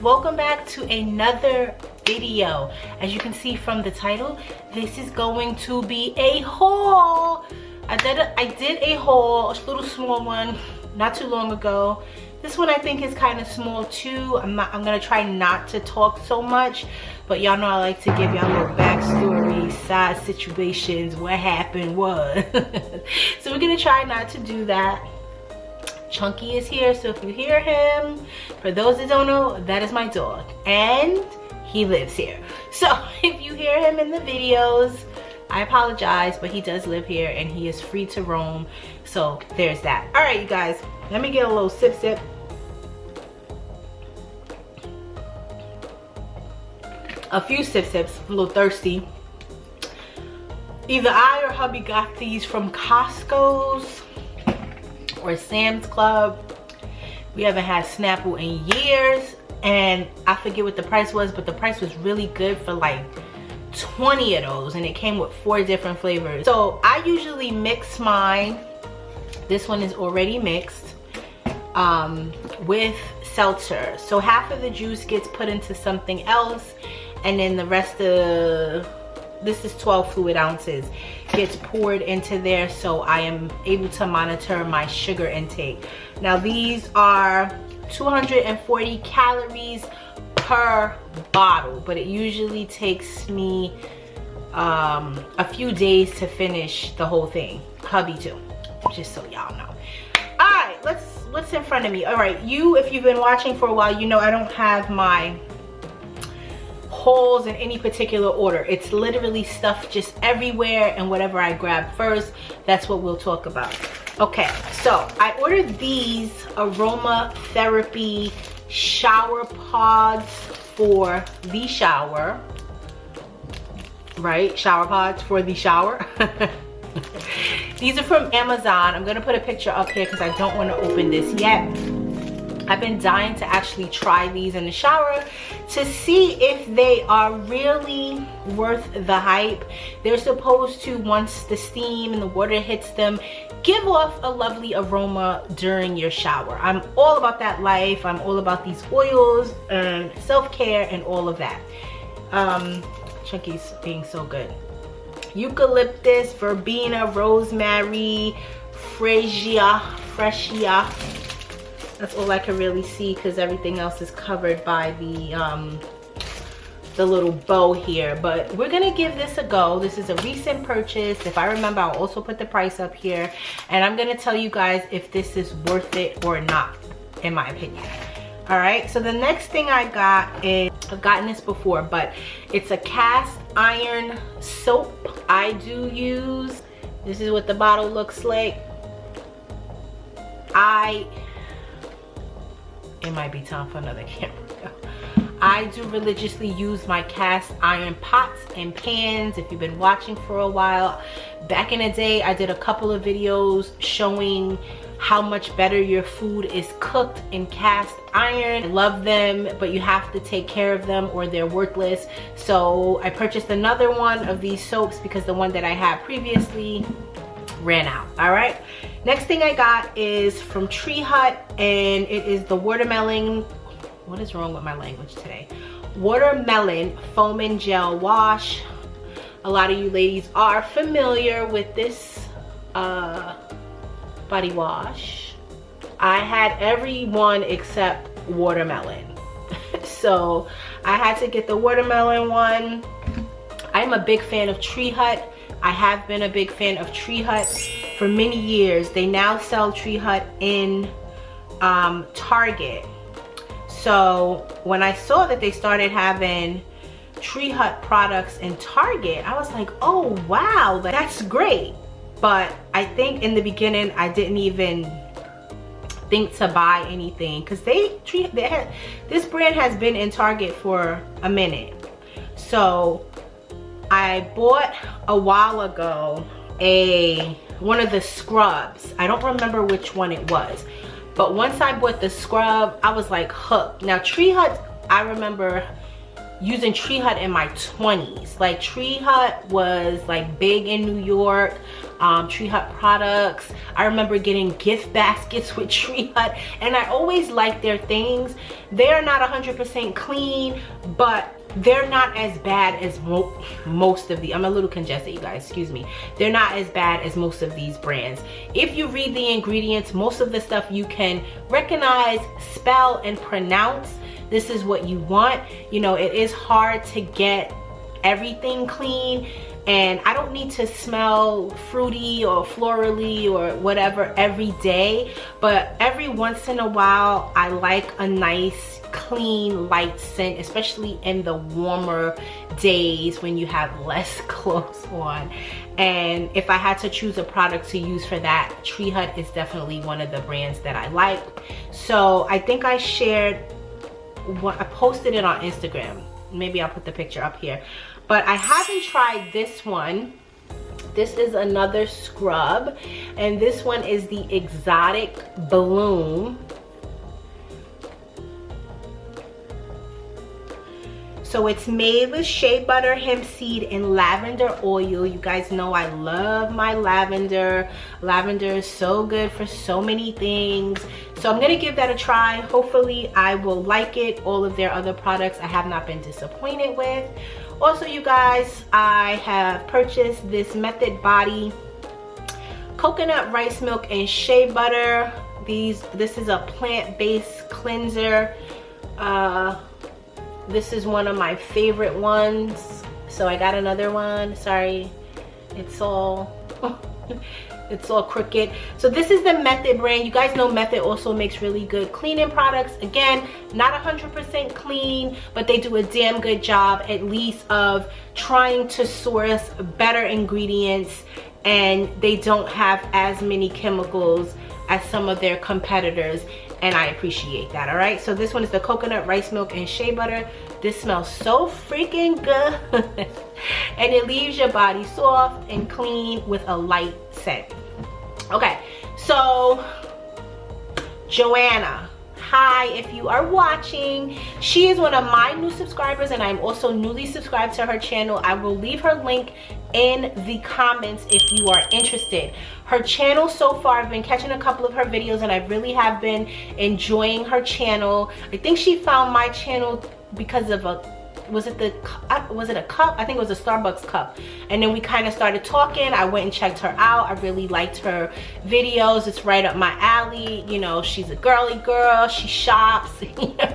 welcome back to another video. As you can see from the title, this is going to be a haul. I did a haul, a little small one, not too long ago. This one I think is kind of small too. I'm gonna try not to talk so much, but y'all know I like to give y'all a little backstory, side situations, what happened, what. So we're gonna try not to do that. Chunky is here, so if you hear him, for those that don't know, that is my dog, and he lives here. So if you hear him in the videos, I apologize, but he does live here and he is free to roam. So there's that. All right, you guys, let me get a little sip. A few sips, I'm a little thirsty. Either I or hubby got these from Costco's or Sam's Club. We haven't had Snapple in years, and I forget what the price was, but the price was really good for like 20 of those, and it came with 4 different flavors. So I usually mix mine. This one is already mixed with seltzer. So half of the juice gets put into something else, and then the rest of, this is 12 fluid ounces, gets poured into there, so I am able to monitor my sugar intake. Now these are 240 calories per bottle, but it usually takes me a few days to finish the whole thing. Hubby too, just so y'all know. All right, what's in front of me? All right, if you've been watching for a while, you know I don't have my hauls in any particular order. It's literally stuff just everywhere, and whatever I grab first, that's what we'll talk about. Okay, so I ordered these aromatherapy shower pods for the shower, right? Shower pods for the shower. These are from Amazon. I'm gonna put a picture up here because I don't want to open this yet. I've been dying to actually try these in the shower to see if they are really worth the hype. They're supposed to, once the steam and the water hits them, give off a lovely aroma during your shower. I'm all about that life. I'm all about these oils and self-care and all of that. Chunky's being so good. Eucalyptus, verbena, rosemary, freesia. That's all I can really see because everything else is covered by the little bow here. But we're gonna give this a go. This is a recent purchase. If I remember, I'll also put the price up here, and I'm gonna tell you guys if this is worth it or not, in my opinion. All right, so the next thing I got is, I've gotten this before, but it's a cast iron soap. I do use, this is what the bottle looks like. It might be time for another camera. I do religiously use my cast iron pots and pans. If you've been watching for a while, back in the day, I did a couple of videos showing how much better your food is cooked in cast iron. I love them, but you have to take care of them or they're worthless. So I purchased another one of these soaps because the one that I had previously ran out. All right, next thing I got is from Tree Hut, and it is the watermelon, what is wrong with my language today? Watermelon foaming gel wash. A lot of you ladies are familiar with this body wash. I had every one except watermelon. So I had to get the watermelon one. I'm a big fan of Tree Hut. I have been a big fan of Tree Hut for many years. They now sell Tree Hut in Target. So when I saw that they started having Tree Hut products in Target, I was like, oh wow, that's great. But I think in the beginning I didn't even think to buy anything because this brand has been in Target for a minute. So I bought a while ago one of the scrubs. I don't remember which one it was, but once I bought the scrub, I was like hooked. Now Tree Hut, I remember using Tree Hut in my 20s. Like Tree Hut was like big in New York. Tree Hut products. I remember getting gift baskets with Tree Hut, and I always like their things. They're not 100% clean, but they're not as bad as most of the, I'm a little congested, you guys, excuse me. They're not as bad as most of these brands. If you read the ingredients, most of the stuff you can recognize, spell, and pronounce. This is what you want. You know, it is hard to get everything clean, and I don't need to smell fruity or florally or whatever every day, but every once in a while I like a nice clean light scent, especially in the warmer days when you have less clothes on. And if I had to choose a product to use for that, Tree Hut is definitely one of the brands that I like. So I think I shared what I posted it on Instagram. Maybe I'll put the picture up here, but I haven't tried this one. This is another scrub, and this one is the Exotic Bloom. So it's made with shea butter, hemp seed, and lavender oil. You guys know I love my lavender. Lavender is so good for so many things. So I'm gonna give that a try. Hopefully I will like it. All of their other products I have not been disappointed with. Also, you guys, I have purchased this Method Body coconut rice milk and shea butter. This is a plant-based cleanser. This is one of my favorite ones, so I got another one. Sorry, it's all it's all crooked. So this is the Method brand. You guys know Method also makes really good cleaning products. Again, not 100% clean, but they do a damn good job at least of trying to source better ingredients, and they don't have as many chemicals as some of their competitors, and I appreciate that. All right, so this one is the coconut rice milk and shea butter. This smells so freaking good and it leaves your body soft and clean with a light scent. Okay, so Joanna, hi, if you are watching. She is one of my new subscribers, and I'm also newly subscribed to her channel. I will leave her link in the comments if you are interested. Her channel so far, I've been catching a couple of her videos, and I really have been enjoying her channel. I think she found my channel because of was it a cup? I think it was a Starbucks cup, and then we kind of started talking. I went and checked her out. I really liked her videos. It's right up my alley. You know, she's a girly girl. She shops.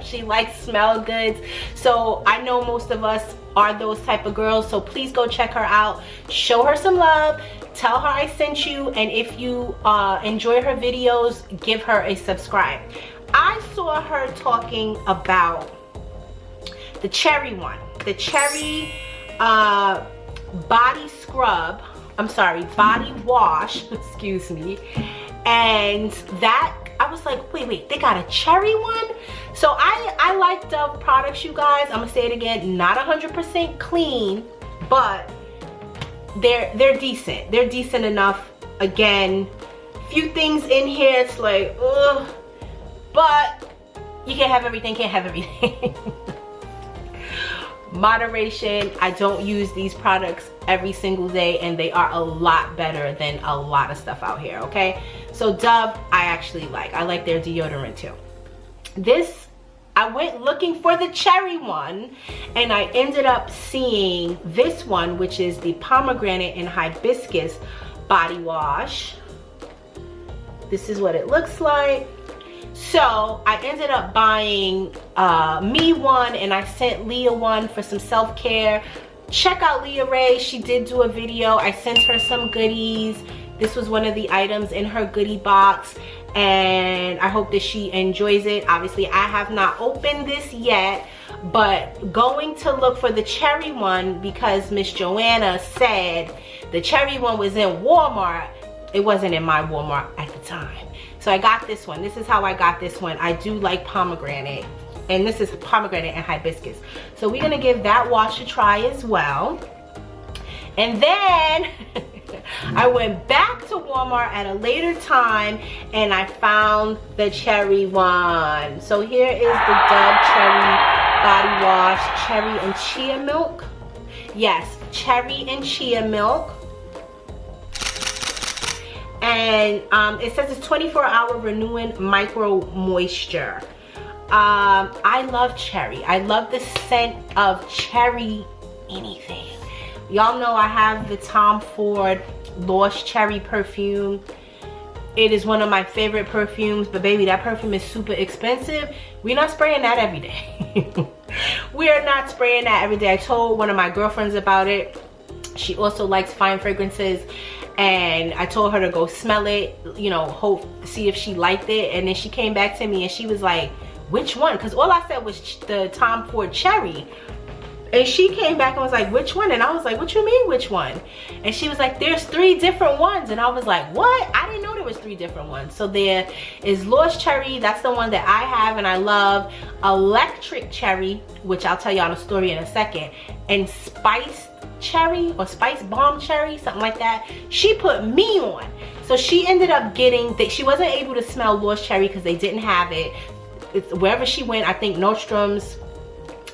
She likes smell goods. So I know most of us are those type of girls. So please go check her out. Show her some love. Tell her I sent you, and if you enjoy her videos, give her a subscribe. I saw her talking about the cherry one, the cherry body scrub, I'm sorry, body wash, excuse me. And that, I was like, wait, they got a cherry one? So I like Dove products, you guys. I'm gonna say it again, not 100% clean, but they're decent. They're decent enough. Again, few things in here, it's like, ugh, but you can't have everything, can't have everything. Moderation. I don't use these products every single day, and they are a lot better than a lot of stuff out here. Okay, so Dove I actually like. I like their deodorant too. This, I went looking for the cherry one, and I ended up seeing this one, which is the pomegranate and hibiscus body wash. This is what it looks like. So I ended up buying me one, and I sent Leah one for some self-care. Check out Leah Ray. She did do a video. I sent her some goodies. This was one of the items in her goodie box, and I hope that she enjoys it. Obviously, I have not opened this yet, but going to look for the cherry one because Miss Joanna said the cherry one was in Walmart. It wasn't in my Walmart at the time. So I got this one. This is how I got this one. I do like pomegranate, and this is pomegranate and hibiscus. So we're gonna give that wash a try as well. And then I went back to Walmart at a later time, and I found the cherry one. So here is the Dove Cherry Body Wash, cherry and chia milk. Yes, cherry and chia milk. and it says it's 24-hour renewing micro moisture. I love cherry. I love the scent of cherry anything. Y'all know I have the Tom Ford Lost Cherry perfume. It is one of my favorite perfumes, but baby, that perfume is super expensive. We're not spraying that every day. We are not spraying that every day. I told one of my girlfriends about it. She also likes fine fragrances, and I told her to go smell it, you know, see if she liked it. And then she came back to me and she was like, which one? Because all I said was the Tom Ford Cherry. And she came back and was like, which one? And I was like, what you mean, which one? And she was like, there's 3 different ones. And I was like, what? I didn't know there was 3 different ones. So there is Lost Cherry. That's the one that I have and I love. Electric Cherry, which I'll tell y'all the story in a second. And Spiced Cherry or Spice Bomb Cherry, something like that. She put me on. So she ended up getting, she wasn't able to smell Lost Cherry because they didn't have it. It's, wherever she went, I think Nordstrom's,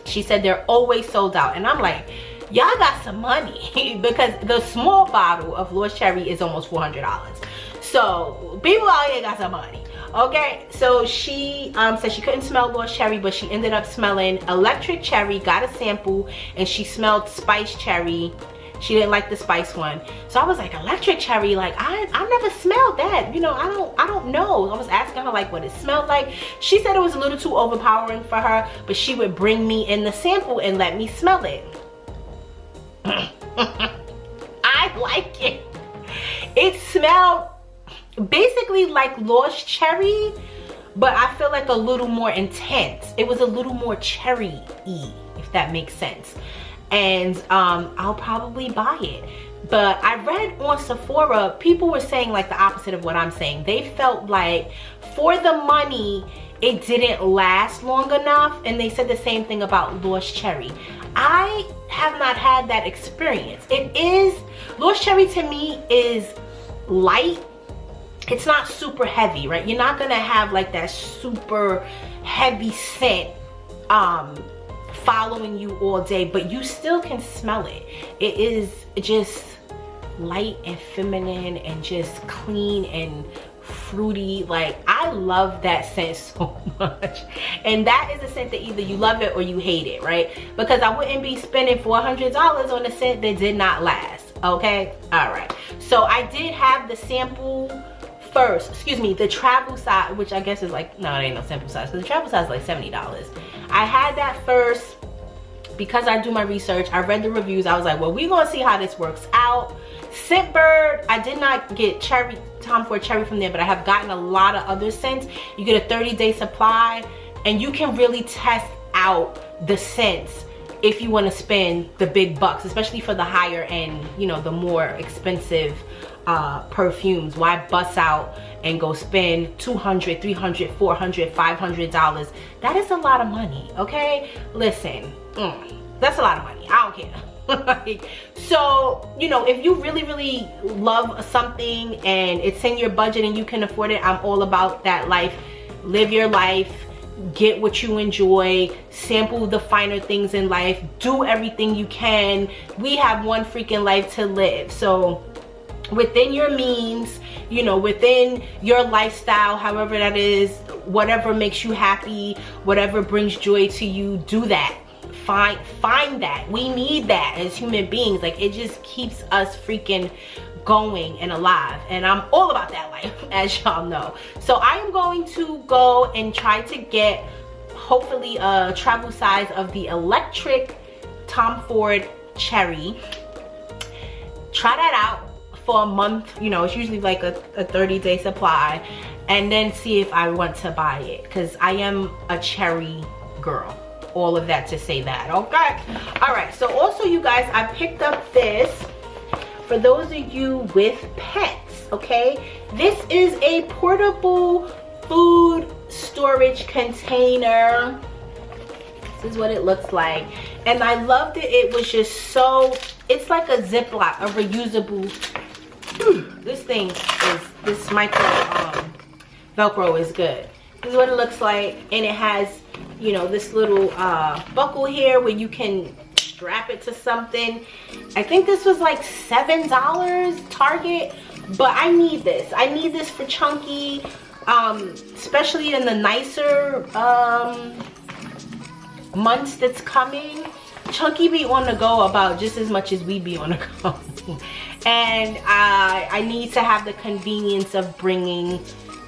she said they're always sold out. And I'm like, y'all got some money because the small bottle of Lost Cherry is almost $400. So people out here got some money. Okay, so she said she couldn't smell Lost Cherry, but she ended up smelling Electric Cherry, got a sample, and she smelled Spice Cherry. She didn't like the spice one. So I was like, Electric Cherry, like I never smelled that. You know, I don't know. I was asking her like what it smelled like. She said it was a little too overpowering for her, but she would bring me in the sample and let me smell it. I like it. It smelled basically like Lost Cherry, but I feel like a little more intense. It was a little more cherry-y, if that makes sense. And I'll probably buy it. But I read on Sephora, people were saying like the opposite of what I'm saying. They felt like for the money, it didn't last long enough. And they said the same thing about Lost Cherry. I have not had that experience. Lost Cherry to me is light. It's not super heavy, right? You're not gonna have like that super heavy scent following you all day, but you still can smell it. It is just light and feminine and just clean and fruity. Like I love that scent so much, and that is a scent that either you love it or you hate it, right? Because I wouldn't be spending $400 on a scent that did not last. Okay, all right. So I did have the sample first, excuse me, the travel size, which I guess is like, no, it ain't no sample size, because the travel size is like $70. I had that first because I do my research. I read the reviews. I was like, well, we're gonna see how this works out. Scentbird, I did not get Tom Ford Cherry from there, but I have gotten a lot of other scents. You get a 30-day supply, and you can really test out the scents if you want to spend the big bucks, especially for the higher end, you know, the more expensive perfumes. Why bust out and go spend $200, $300, $400, $500? That is a lot of money, okay? Listen, that's a lot of money. I don't care. Like, so, you know, if you really love something and it's in your budget and you can afford it, I'm all about that life. Live your life. Get what you enjoy, sample the finer things in life, do everything you can. We have one freaking life to live. So within your means, you know, within your lifestyle, however that is, whatever makes you happy, whatever brings joy to you, do that. Find that. We need that as human beings. Like, it just keeps us freaking going and alive, and I'm all about that life, as y'all know. So I am going to go and try to get hopefully a travel size of the Electric Tom Ford Cherry. Try that out for a month. You know, it's usually like a 30-day supply, and then see if I want to buy it, because I am a cherry girl. All of that to say that, okay? All right, so also you guys, I picked up this for those of you with pets, okay? This is a portable food storage container. This is what it looks like. And I loved it. It was just so, it's like a Ziploc, a reusable. This thing is, this micro Velcro is good. This is what it looks like. And it has, you know, this little buckle here where you can strap it to something. I think this was like $7 Target, but I need this. I need this for Chunky, especially in the nicer months that's coming. Chunky be on the go about just as much as we be on the go. And I need to have the convenience of bringing,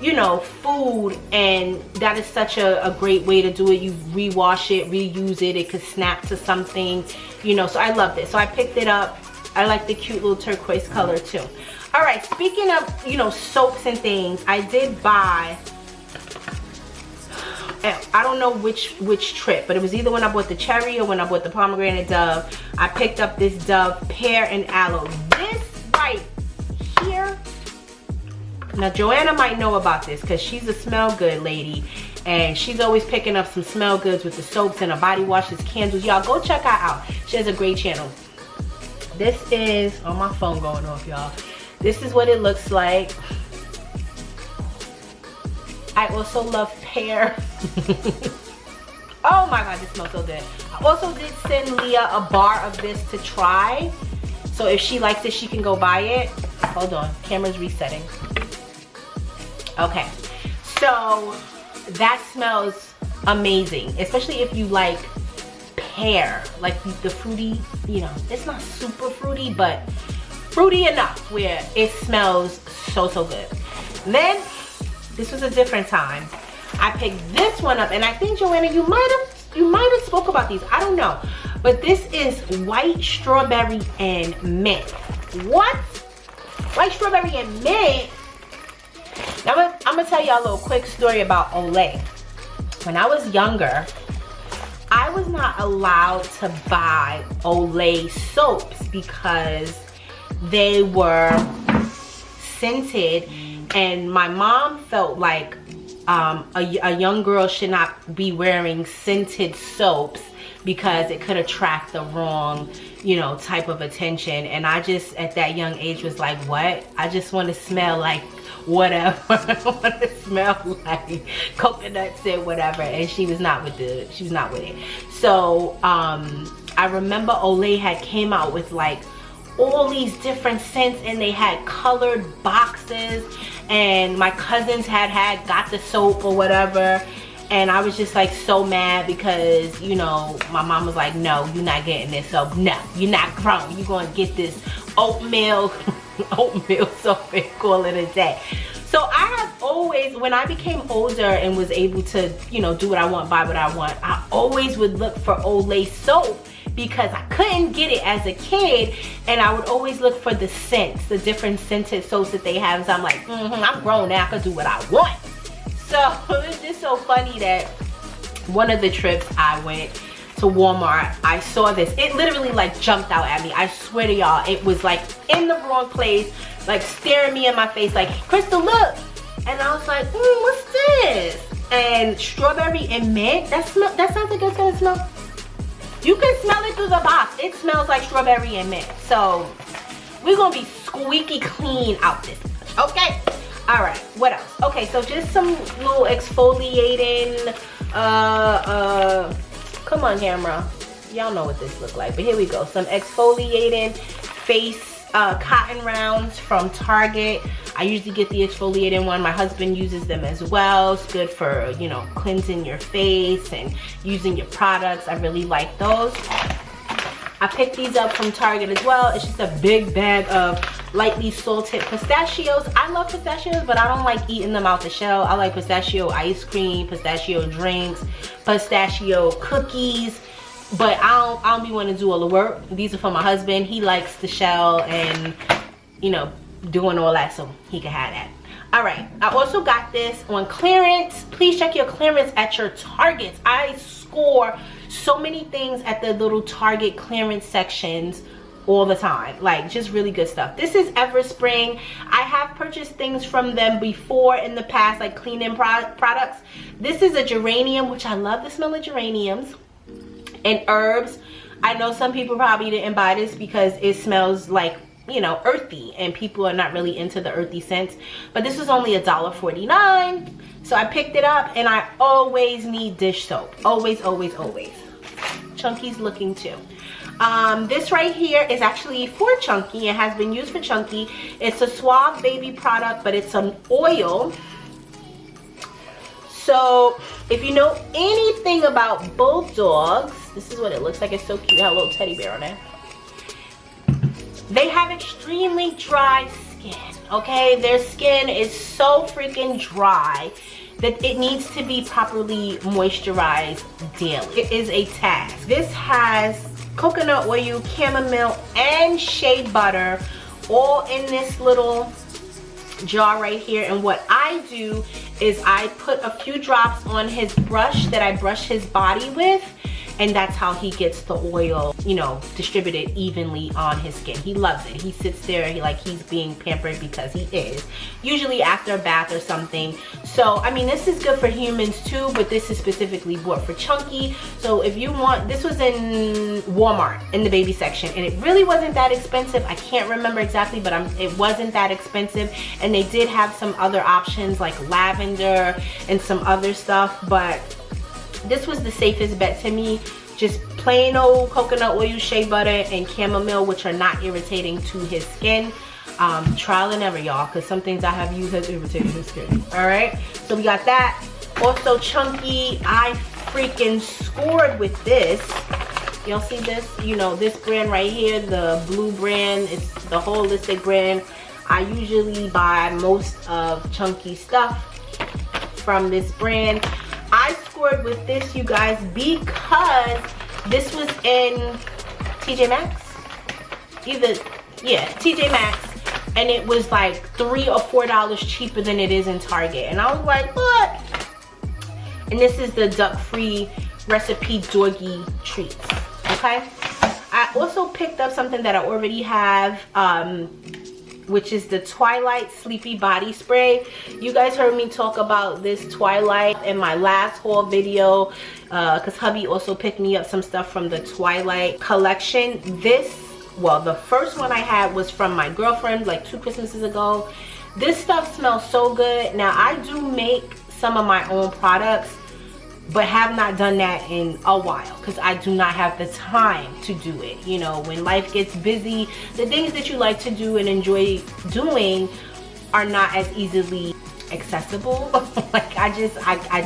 you know, food, and that is such a great way to do it. You rewash it, reuse it, it could snap to something, you know, so I love this. So I picked it up. I like the cute little turquoise color too. All right, speaking of, you know, soaps and things, I did buy, I don't know which trip, but it was either when I bought the cherry or when I bought the pomegranate Dove. I picked up this Dove pear and aloe. This right here, now Joanna might know about this because she's a smell good lady, and she's always picking up some smell goods with the soaps and her body washes, candles. Y'all go check her out. She has a great channel. This is, oh, my phone going off, y'all. This is what it looks like. I also love pear. Oh my god, this smells so good. I also did send Leah a bar of this to try. So if she likes it, she can go buy it. Hold on, camera's resetting. Okay, so that smells amazing, especially if you like pear, like the fruity, you know, it's not super fruity, but fruity enough where it smells so good. And then this was a different time. I picked this one up, and I think, Joanna, you might have spoke about these, I don't know, but this is white strawberry and mint. What? White strawberry and mint? Now I'm gonna tell y'all a little quick story about Olay. When I was younger, I was not allowed to buy Olay soaps because they were scented, and my mom felt like a young girl should not be wearing scented soaps because it could attract the wrong, you know, type of attention. And I just, at that young age, was like, what? I just want to smell like whatever. I want to smell like coconuts and whatever. And she was not with it. So I remember Olay had came out with like all these different scents, and they had colored boxes, and my cousins got the soap or whatever, and I was just like so mad because, you know, my mom was like, no, you're not getting this soap. No, you're not grown. You're gonna get this oatmeal soap and call it a day. So I have always, when I became older and was able to, you know, do what I want, buy what I want, I always would look for Olay soap because I couldn't get it as a kid, and I would always look for the scents, the different scented soaps that they have. So I'm like, I'm grown now, I can do what I want. So it's just so funny that one of the trips I went to Walmart, I saw this. It literally like jumped out at me. I swear to y'all, it was like in the wrong place, like staring me in my face like, Crystal, look. And I was like, what's this? And strawberry and mint, that sounds like it's gonna smell. You can smell it through the box. It smells like strawberry and mint. So we're gonna be squeaky clean out this, okay? All right, what else? Okay, so just some little exfoliating, come on camera. Y'all know what this look like, but here we go. Some exfoliating face cotton rounds from Target. I usually get the exfoliating one. My husband uses them as well. It's good for, you know, cleansing your face and using your products. I really like those. I picked these up from Target as well. It's just a big bag of lightly salted pistachios. I love pistachios, but I don't like eating them out the shell. I like pistachio ice cream, pistachio drinks, pistachio cookies, but I don't be wanting to do all the work. These are for my husband. He likes the shell and, you know, doing all that, so he can have that. All right, I also got this on clearance. Please check your clearance at your Targets. I score so many things at the little Target clearance sections all the time, like just really good stuff. This is Everspring. I have purchased things from them before in the past, like cleaning products. This is a geranium, which I love the smell of geraniums, and herbs. I know some people probably didn't buy this because it smells like, you know, earthy, and people are not really into the earthy scents, but this was only $1.49, so I picked it up. And I always need dish soap, always. Chunky's looking too. This right here is actually for Chunky. It has been used for Chunky. It's a Suave baby product, but it's an oil. So if you know anything about bulldogs, this is what it looks like. It's so cute. It has a little teddy bear on it. They have extremely dry skin, okay? Their skin is so freaking dry that it needs to be properly moisturized daily. It is a task. This has coconut oil, chamomile, and shea butter all in this little jar right here. And what I do is I put a few drops on his brush that I brush his body with, and that's how he gets the oil, you know, distributed evenly on his skin. He loves it. He sits there like he's being pampered, because he is, usually after a bath or something. So I mean, this is good for humans too, but this is specifically bought for Chunky. So if you want, this was in Walmart in the baby section, and it really wasn't that expensive. I can't remember exactly, but it wasn't that expensive. And they did have some other options like lavender and some other stuff, but this was the safest bet to me. Just plain old coconut oil, shea butter, and chamomile, which are not irritating to his skin. Trial and error, y'all, because some things I have used has irritated his skin. Alright, so we got that. Also Chunky, I freaking scored with this. Y'all see this? You know, this brand right here, the blue brand. It's the holistic brand. I usually buy most of Chunky stuff from this brand. I scored with this, you guys, because this was in TJ Maxx. TJ Maxx, and it was like $3 or $4 cheaper than it is in Target. And I was like, what? And this is the duck-free recipe doggy treats, okay? I also picked up something that I already have, which is the Twilight Sleepy Body Spray. You guys heard me talk about this Twilight in my last haul video, because hubby also picked me up some stuff from the Twilight collection. Well, the first one I had was from my girlfriend like 2 Christmases ago. This stuff smells so good. Now, I do make some of my own products, but have not done that in a while because I do not have the time to do it. You know, when life gets busy, the things that you like to do and enjoy doing are not as easily accessible. Like I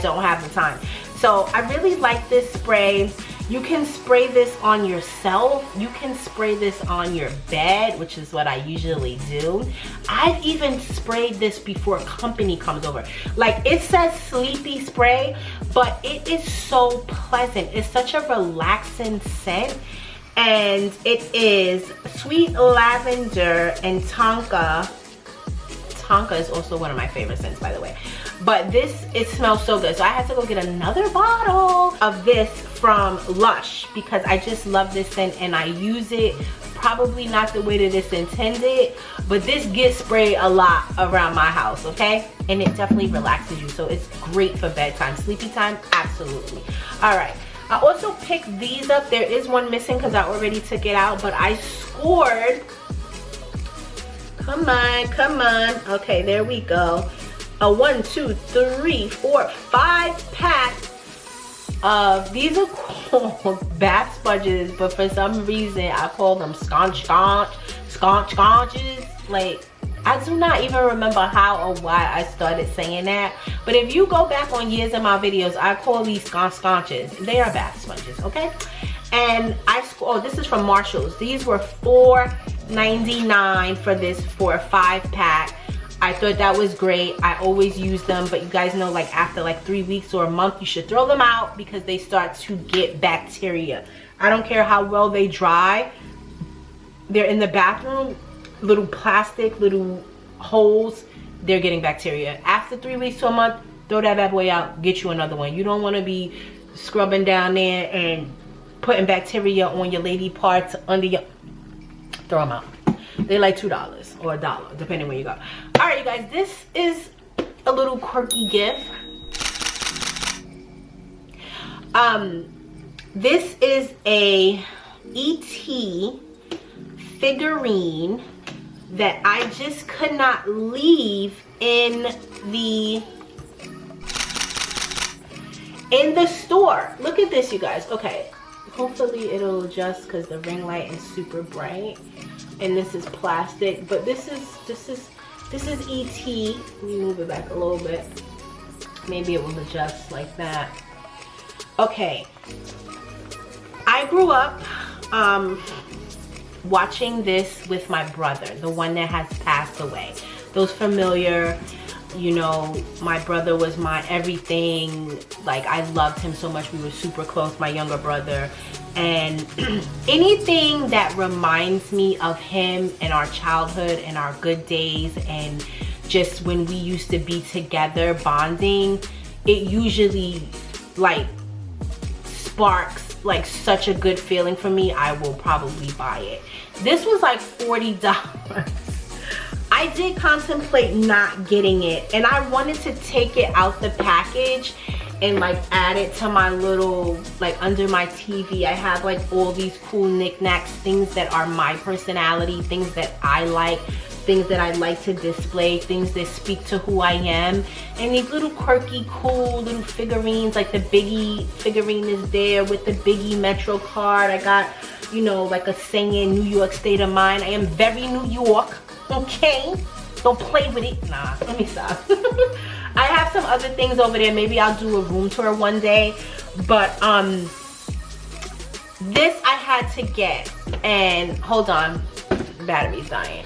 don't have the time. So I really like this spray. You can spray this on yourself. You can spray this on your bed, which is what I usually do. I've even sprayed this before company comes over. Like, it says sleepy spray, but it is so pleasant. It's such a relaxing scent. And it is sweet lavender and tonka. Tonka is also one of my favorite scents, by the way. But this, it smells so good. So I had to go get another bottle of this from Lush because I just love this scent and I use it probably not the way that it's intended, but this gets sprayed a lot around my house, okay? And it definitely relaxes you. So it's great for bedtime. Sleepy time, absolutely. All right. I also picked these up. There is one missing because I already took it out, but I scored. Come on, come on. Okay, there we go. A 1, 2, 3, 4, 5 pack of, these are called bath sponges, but for some reason I call them sconches. Like, I do not even remember how or why I started saying that, but if you go back on years of my videos, I call these sconches. They are bath sponges, okay? And oh, this is from Marshall's. These were $4.99 for this, for a 5-pack. I thought that was great. I always use them, but you guys know, like, after like 3 weeks or a month, you should throw them out because they start to get bacteria. I don't care how well they dry. They're in the bathroom, little plastic, little holes, they're getting bacteria. After 3 weeks to a month, throw that bad boy out, get you another one. You don't want to be scrubbing down there and putting bacteria on your lady parts under your, throw them out. They're like $2 or $1, depending where you go. All right, you guys, this is a little quirky gift. This is a ET figurine that I just could not leave in the store. Look at this, you guys. Okay, hopefully it'll adjust because the ring light is super bright. And this is plastic, but this is ET. Let me move it back a little bit. Maybe it will adjust like that. Okay. I grew up watching this with my brother, the one that has passed away. Those familiar, you know, my brother was my everything. Like, I loved him so much. We were super close, my younger brother. And anything that reminds me of him and our childhood and our good days and just when we used to be together bonding, it usually like sparks like such a good feeling for me. I will probably buy it. This was like $40. I did contemplate not getting it, and I wanted to take it out the package and like add it to my little, like under my TV. I have like all these cool knickknacks, things that are my personality, things that I like, things that I like to display, things that speak to who I am. And these little quirky, cool little figurines, like the Biggie figurine is there with the Biggie Metro card. I got, you know, like a singing New York State of Mind. I am very New York, okay? Don't play with it. Nah, let me stop. I have some other things over there. Maybe I'll do a room tour one day. But this I had to get. And hold on, battery's dying.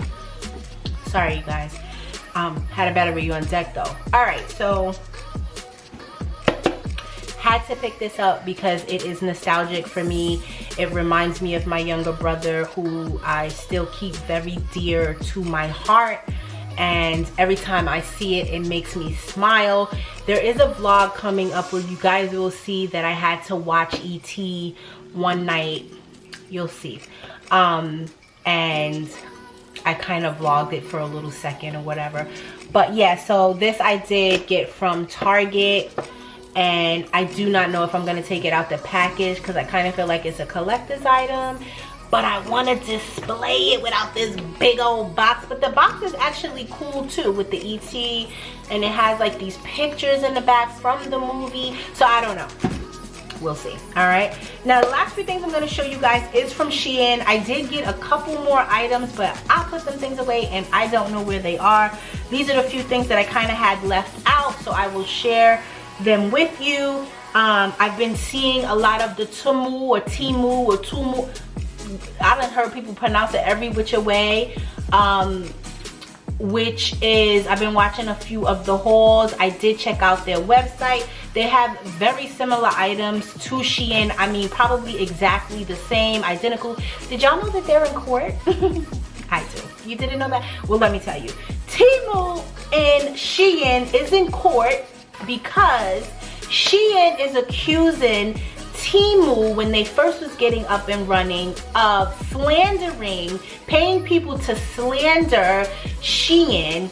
Sorry, you guys. Had a battery on deck though. All right, so had to pick this up because it is nostalgic for me. It reminds me of my younger brother, who I still keep very dear to my heart. And every time I see it, it makes me smile. There is a vlog coming up where you guys will see that I had to watch ET one night. You'll see. And I kind of vlogged it for a little second or whatever. But yeah, so this I did get from Target. And I do not know if I'm going to take it out the package because I kind of feel like it's a collector's item. But I want to display it without this big old box. But the box is actually cool too with the ET. And it has like these pictures in the back from the movie. So I don't know. We'll see. Alright. Now the last few things I'm going to show you guys is from Shein. I did get a couple more items, but I'll put some things away and I don't know where they are. These are the few things that I kind of had left out. So I will share them with you. I've been seeing a lot of the Tumu or Timu or Tumu. I've heard people pronounce it every which way, which is, I've been watching a few of the hauls. I did check out their website. They have very similar items to Shein. I mean, probably exactly the same, identical. Did y'all know that they're in court? I do. You didn't know that? Well, let me tell you. Temu and Shein is in court because Shein is accusing Temu, when they first was getting up and running, of slandering, paying people to slander Shein.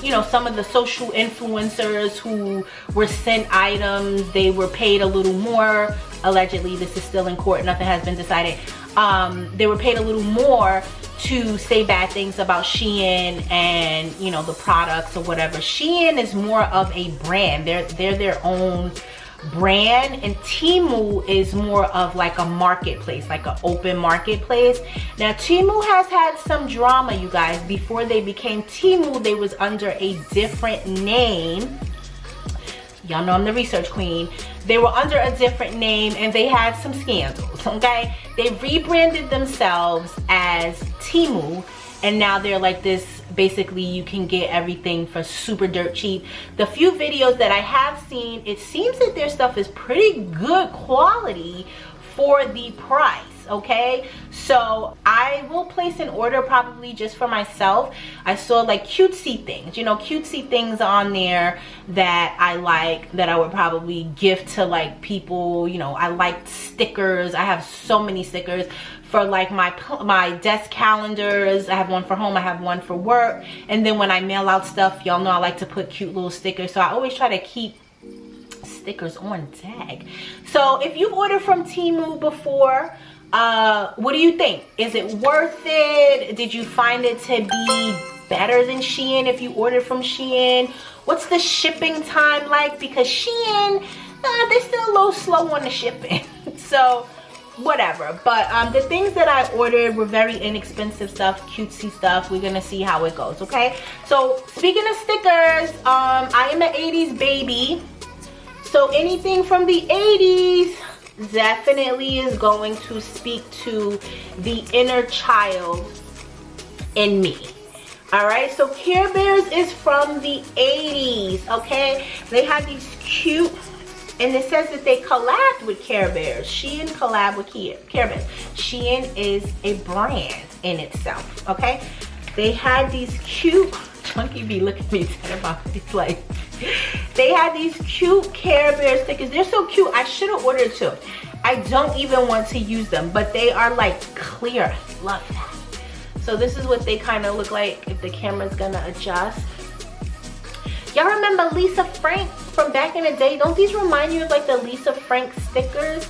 You know, some of the social influencers who were sent items, they were paid a little more. Allegedly, this is still in court, nothing has been decided. They were paid a little more to say bad things about Shein and, you know, the products or whatever. Shein is more of a brand. They're their own brand, and Temu is more of like a marketplace, like an open marketplace. Now Temu has had some drama, you guys. Before they became Temu, they was under a different name. Y'all know I'm the research queen. They were under a different name and they had some scandals, okay? They rebranded themselves as Temu, and now they're like this, basically you can get everything for super dirt cheap. The few videos that I have seen, it seems that their stuff is pretty good quality for the price, okay? So I will place an order probably just for myself. I saw like cutesy things, you know, cutesy things on there that I like, that I would probably gift to like people. You know, I like stickers. I have so many stickers for like my desk calendars. I have one for home, I have one for work. And then when I mail out stuff, y'all know I like to put cute little stickers. So I always try to keep stickers on tag. So if you've ordered from Temu before, what do you think? Is it worth it? Did you find it to be better than Shein if you ordered from Shein? What's the shipping time like? Because Shein, they're still a little slow on the shipping. So whatever. But the things that I ordered were very inexpensive stuff, cutesy stuff. We're gonna see how it goes, okay? So speaking of stickers, I am an 80s baby, so anything from the 80s definitely is going to speak to the inner child in me. All right, so Care Bears is from the 80s, okay? They had these cute, and it says that they collabed with Care Bears. Shein collab with Care Bears. Shein is a brand in itself, okay? They had these cute, Chunky B, look at me, it's like, they had these cute Care Bear stickers. They're so cute. I should have ordered two. I don't even want to use them, but they are like clear. Love that. So this is what they kind of look like if the camera's gonna adjust. Y'all remember Lisa Frank from back in the day? Don't these remind you of like the Lisa Frank stickers?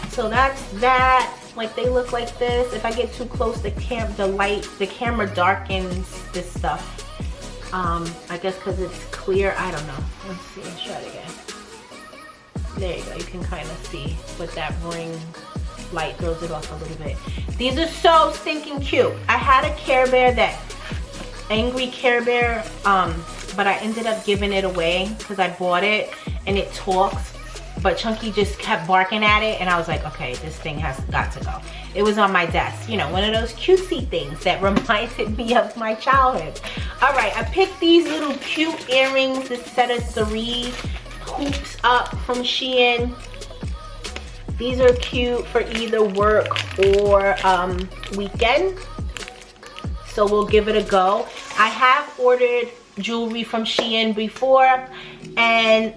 So that's that. Like they look like this. If I get too close, the camera darkens this stuff. I guess because it's clear. I don't know. Let's see. Let's try it again. There you go. You can kind of see with that ring light throws it off a little bit. These are so stinking cute. I had a Care Bear, that angry Care Bear, but I ended up giving it away because I bought it and it talks, but Chunky just kept barking at it, and I was like, okay, this thing has got to go. It was on my desk, you know, one of those cutesy things that reminded me of my childhood. All right, I picked these little cute earrings, this set of 3 hoops up from Shein. These are cute for either work or weekend, so we'll give it a go. I have ordered jewelry from Shein before, and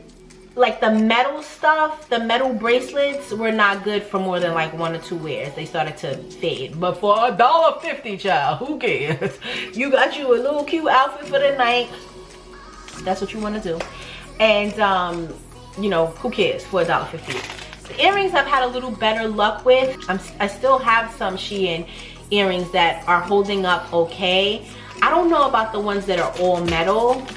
like the metal stuff, the metal bracelets were not good for more than like 1 or 2 wears. They started to fade. But for $1.50, child, who cares? You got you a little cute outfit for the night. That's what you want to do. And you know, who cares for $1.50? The earrings I've had a little better luck with. I still have some Shein earrings that are holding up okay. I don't know about the ones that are all metal,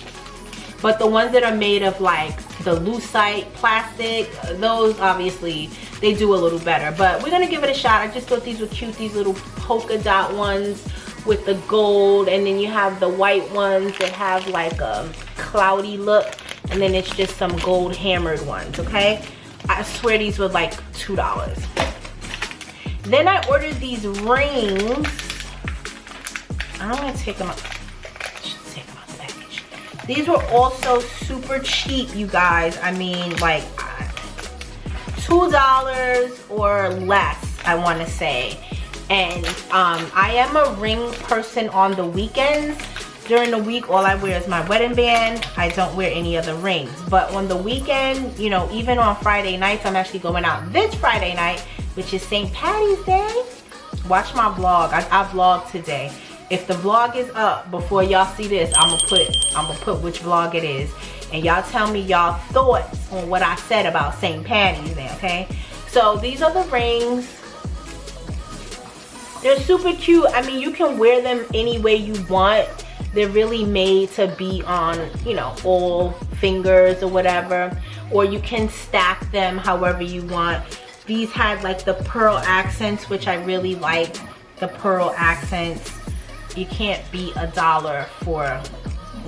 but the ones that are made of like the lucite plastic, those obviously they do a little better. But we're gonna give it a shot. I just thought these were cute, these little polka dot ones with the gold, and then you have the white ones that have like a cloudy look, and then it's just some gold hammered ones, okay? I swear these were like $2. Then I ordered these rings. I don't want to take them out. I should take them out the package. These were also super cheap, you guys. I mean, like $2 or less, I want to say. And I am a ring person on the weekends. During the week, all I wear is my wedding band. I don't wear any other rings. But on the weekend, you know, even on Friday nights, I'm actually going out this Friday night, which is St. Patty's Day. Watch my vlog. I vlogged today. If the vlog is up before y'all see this, I'm gonna put which vlog it is, and y'all tell me y'all thoughts on what I said about St. Patty's Day, okay? So these are the rings. They're super cute. I mean, you can wear them any way you want. They're really made to be on, you know, all fingers or whatever, or you can stack them however you want. These had like the pearl accents, which I really like, the pearl accents. You can't beat $1 for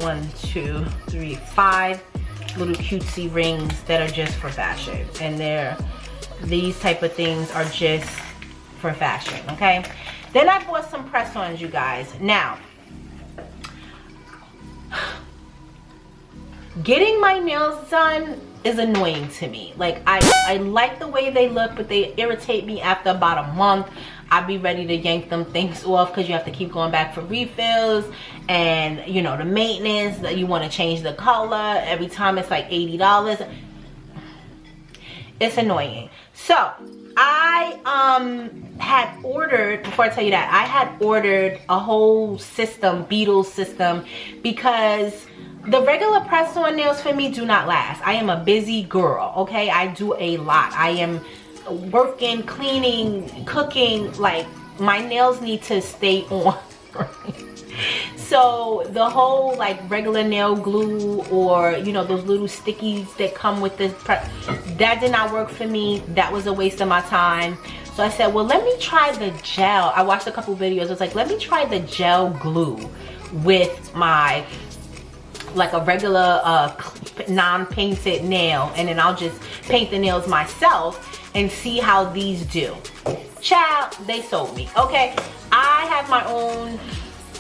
1, 2, 3, 5 little cutesy rings that are just for fashion. And these type of things are just for fashion, okay? Then I bought some press-ons, you guys. Now, getting my nails done is annoying to me. Like I like the way they look, but they irritate me after about a month. I'd be ready to yank them things off because you have to keep going back for refills, and you know, the maintenance, that you want to change the color every time. It's like $80. It's annoying. So I had ordered, before I tell you that, I had ordered a whole system, Beetles system, because the regular press-on nails for me do not last. I am a busy girl, okay? I do a lot. I am working, cleaning, cooking. Like, my nails need to stay on. So the whole like regular nail glue, or you know, those little stickies that come with this, that did not work for me. That was a waste of my time. So I said, well, let me try the gel. I watched a couple videos. I was like, let me try the gel glue with my, like a regular non-painted nail, and then I'll just paint the nails myself and see how these do. Child, they sold me. Okay, I have my own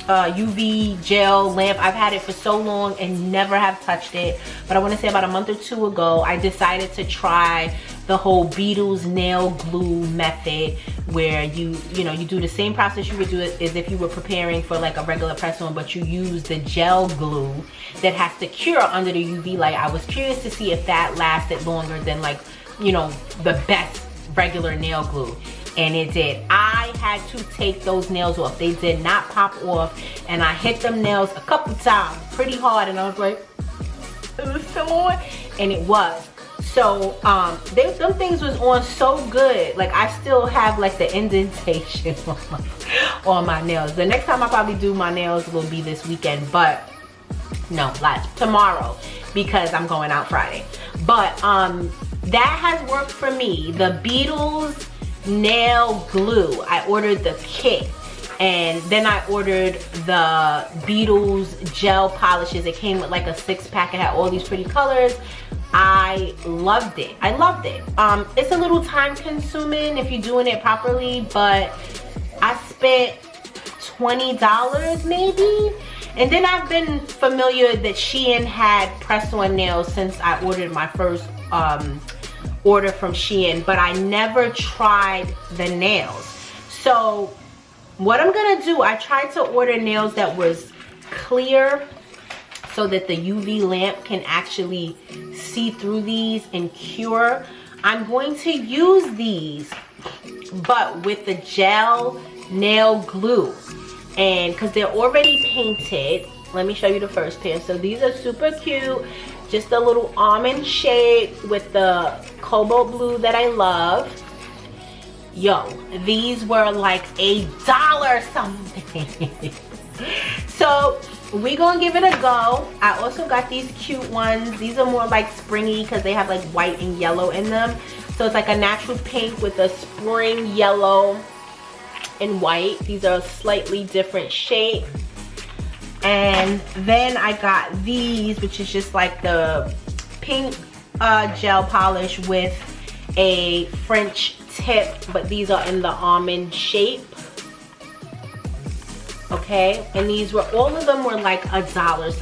UV gel lamp. I've had it for so long and never have touched it, but I want to say about a month or two ago I decided to try the whole Beetles nail glue method, where you know, you do the same process you would do it as if you were preparing for like a regular press on, but you use the gel glue that has to cure under the UV light. I was curious to see if that lasted longer than, like, you know, the best regular nail glue, and it did. I had to take those nails off. They did not pop off, and I hit them nails a couple times pretty hard, and I was like, is it still on? And it was. So them things was on so good. Like, I still have like the indentation on my nails. The next time I probably do my nails will be this weekend, but no, tomorrow, because I'm going out Friday. But that has worked for me. The Beetles nail glue, I ordered the kit, and then I ordered the Beetles gel polishes. It came with like a 6-pack. It had all these pretty colors. I loved it. I loved it. It's a little time consuming if you're doing it properly, but I spent $20 maybe. And then I've been familiar that Shein had press-on nails since I ordered my first order from Shein, but I never tried the nails. So what I'm gonna do, I tried to order nails that was clear so that the UV lamp can actually see through these and cure. I'm going to use these, but with the gel nail glue, and because they're already painted. Let me show you the first pair. So these are super cute, just a little almond shape with the cobalt blue that I love. Yo, these were like $1 something. So we gonna give it a go. I also got these cute ones. These are more like springy because they have like white and yellow in them. So it's like a natural pink with a spring yellow and white. These are a slightly different shape. And then I got these, which is just like the pink gel polish with a French tip, but these are in the almond shape. Okay, and these were, all of them were like $1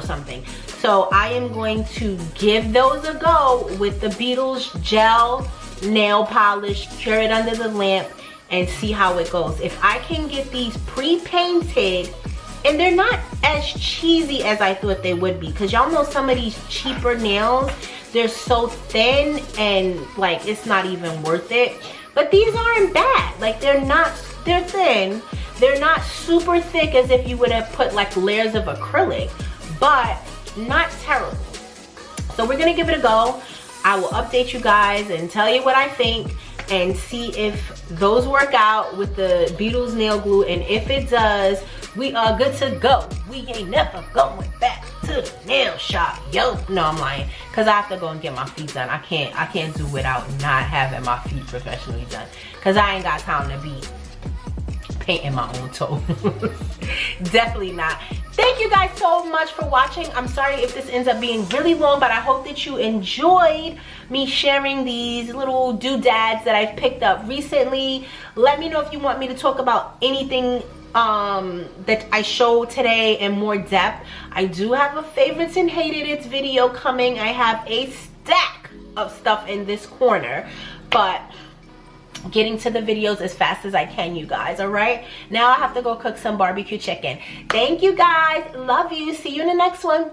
something. So I am going to give those a go with the Beetles gel nail polish, cure it under the lamp, and see how it goes. If I can get these pre-painted, and they're not as cheesy as I thought they would be, because y'all know some of these cheaper nails, they're so thin and like it's not even worth it. But these aren't bad. Like, they're thin. They're not super thick as if you would have put like layers of acrylic, but not terrible. So we're gonna give it a go. I will update you guys and tell you what I think, and see if those work out with the Beetles nail glue, and if it does, we are good to go. We ain't never going back to the nail shop, yo. No, I'm lying, because I have to go and get my feet done. I can't do without not having my feet professionally done, because I ain't got time to be painting my own toes. Definitely not. Thank you guys so much for watching. I'm sorry if this ends up being really long, but I hope that you enjoyed me sharing these little doodads that I've picked up recently. Let me know if you want me to talk about anything that I showed today in more depth. I do have a favorites and hated it video coming. I have a stack of stuff in this corner, but getting to the videos as fast as I can, you guys. All right, now I have to go cook some barbecue chicken. Thank you guys, love you, see you in the next one.